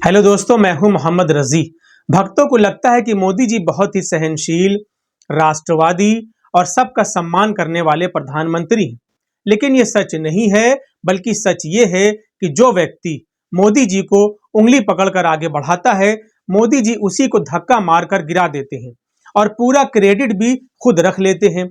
Hello दोस्तों, मैं हूं मोहम्मद रजी। भक्तों को लगता है कि मोदी जी बहुत ही सहनशील, राष्ट्रवादी और सबका सम्मान करने वाले प्रधानमंत्री हैं, लेकिन ये सच नहीं है। बल्कि सच ये है कि जो व्यक्ति मोदी जी को उंगली पकड़कर आगे बढ़ाता है, मोदी जी उसी को धक्का मारकर गिरा देते हैं और पूरा क्रेडिट भी खुद रख लेते हैं।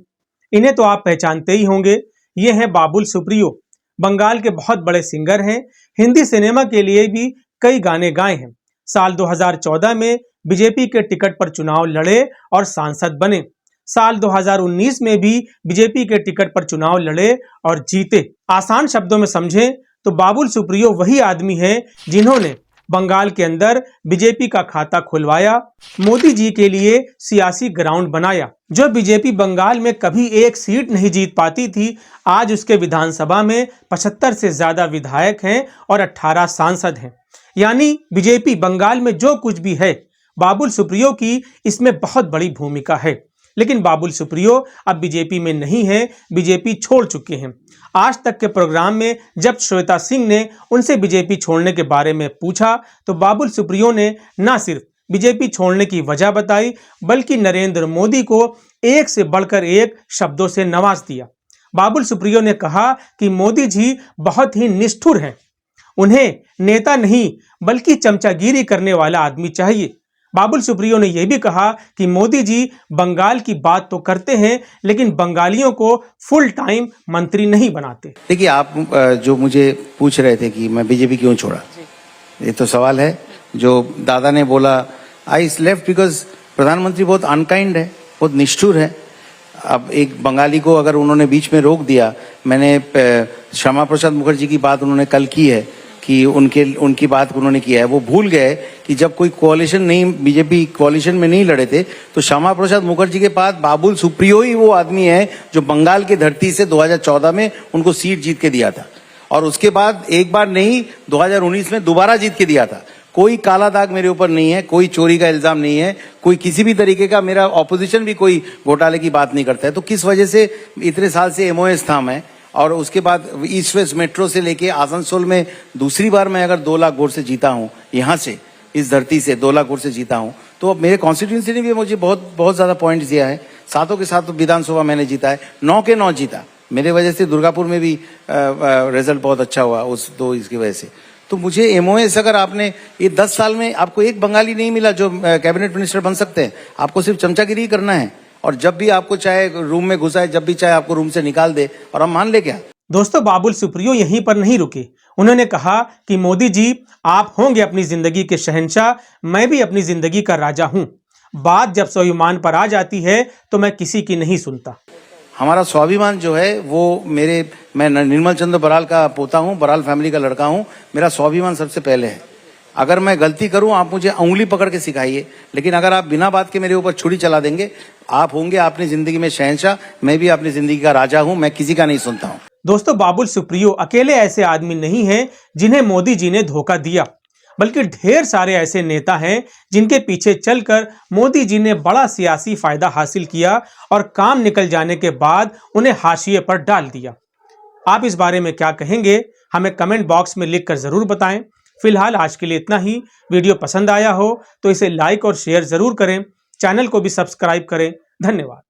इन्हें तो आप पहचानते ही होंगे। ये हैं बाबुल सुप्रियो। बंगाल के बहुत बड़े सिंगर हैं। हिंदी सिनेमा के लिए भी कई गाने गाए हैं। साल 2014 में बीजेपी के टिकट पर चुनाव लड़े और सांसद बने। साल 2019 में भी बीजेपी के टिकट पर चुनाव लड़े और जीते। आसान शब्दों में समझें तो बाबुल सुप्रियो वही आदमी है जिन्होंने बंगाल के अंदर बीजेपी का खाता खुलवाया, मोदी जी के लिए सियासी ग्राउंड बनाया। जो बीजेपी बंगाल में कभी एक सीट नहीं जीत पाती थी, आज उसके विधानसभा में 75 से ज्यादा विधायक हैं और 18 सांसद हैं। यानी बीजेपी बंगाल में जो कुछ भी है, बाबुल सुप्रियो की इसमें बहुत बड़ी भूमिका है। लेकिन बाबुल सुप्रियो अब बीजेपी में नहीं है, बीजेपी छोड़ चुके हैं। आज तक के प्रोग्राम में जब श्वेता सिंह ने उनसे बीजेपी छोड़ने के बारे में पूछा, तो बाबुल सुप्रियो ने न सिर्फ बीजेपी छोड़ने की वजह बताई, बल्कि नरेंद्र मोदी को एक से बढ़कर एक शब्दों से नवाज दिया। बाबुल सुप्रियो ने कहा कि मोदी जी बहुत ही निष्ठुर हैं, उन्हें नेता नहीं बल्कि चमचागिरी करने वाला आदमी चाहिए। बाबुल सुप्रियो ने यह भी कहा कि मोदी जी बंगाल की बात तो करते हैं, लेकिन बंगालियों को फुल टाइम मंत्री नहीं बनाते। देखिए, आप जो मुझे पूछ रहे थे कि मैं बीजेपी क्यों छोड़ा, ये तो सवाल है। जो दादा ने बोला, आई लेफ्ट बिकॉज प्रधानमंत्री बहुत अनकाइंड है, बहुत निष्ठुर है। अब एक बंगाली को अगर उन्होंने बीच में रोक दिया, मैंने श्यामा प्रसाद मुखर्जी की बात उन्होंने कल की है कि उनकी बात उन्होंने किया है। वो भूल गए कि जब कोई कोalition नहीं, बीजेपी कोalition में नहीं लड़े थे, तो श्यामा प्रसाद मुखर्जी के बाद बाबुल सुप्रियो ही वो आदमी है जो बंगाल की धरती से 2014 में उनको सीट जीत के दिया था, और उसके बाद एक बार नहीं 2019 में दोबारा जीत के दिया था। कोई काला दाग मेरे ऊपर नहीं है, कोई चोरी का इल्जाम नहीं है, कोई किसी भी तरीके का, मेरा ऑपोजिशन भी कोई घोटाले की बात नहीं करता है। तो किस वजह से इतने साल से MOS था मैं, और उसके बाद ईस्ट वेस्ट मेट्रो से लेके आसनसोल में दूसरी बार मैं अगर 2 लाख वोट से जीता हूँ, यहाँ से इस धरती से 2 लाख वोट से जीता हूँ, तो अब मेरे कॉन्स्टिट्यूंसी ने भी मुझे बहुत ज्यादा पॉइंट्स दिया है। सातों के साथ विधानसभा मैंने जीता है, 9 के 9 जीता। मेरे वजह से दुर्गापुर में भी रिजल्ट बहुत अच्छा हुआ इसकी वजह से। तो मुझे MOS, अगर आपने ये 10 साल में आपको एक बंगाली नहीं मिला जो कैबिनेट मिनिस्टर बन सकते हैं, आपको सिर्फ चमचागिरी करना है, और जब भी आपको चाहे रूम में घुसाए, जब भी चाहे आपको रूम से निकाल दे, और हम मान ले क्या। दोस्तों, बाबुल सुप्रियो यहीं पर नहीं रुके। उन्होंने कहा कि मोदी जी, आप होंगे अपनी जिंदगी के शहंशाह, मैं भी अपनी जिंदगी का राजा हूं। बात जब स्वाभिमान पर आ जाती है तो मैं किसी की नहीं सुनता। हमारा स्वाभिमान जो है वो मैं निर्मल चंद्र बराल का पोता हूँ, बराल फैमिली का लड़का हूँ। मेरा स्वाभिमान सबसे पहले है। अगर मैं गलती करूं, आप मुझे उंगली पकड़ के सिखाइए, लेकिन अगर आप बिना बात के मेरे ऊपर छुरी चला देंगे, आप होंगे अपनी जिंदगी में शहंशाह, मैं भी अपनी जिंदगी का राजा हूं, मैं किसी का नहीं सुनता हूं। दोस्तों, बाबुल सुप्रियो अकेले ऐसे आदमी नहीं हैं जिन्हें मोदी जी ने धोखा दिया, बल्कि ढेर सारे ऐसे नेता हैं जिनके पीछे चलकर मोदी जी ने बड़ा सियासी फायदा हासिल किया और काम निकल जाने के बाद उन्हें हाशिए पर डाल दिया। आप इस बारे में क्या कहेंगे, हमें कमेंट बॉक्स में लिखकर जरूर बताएं। फिलहाल आज के लिए इतना ही। वीडियो पसंद आया हो तो इसे लाइक और शेयर जरूर करें। चैनल को भी सब्सक्राइब करें। धन्यवाद।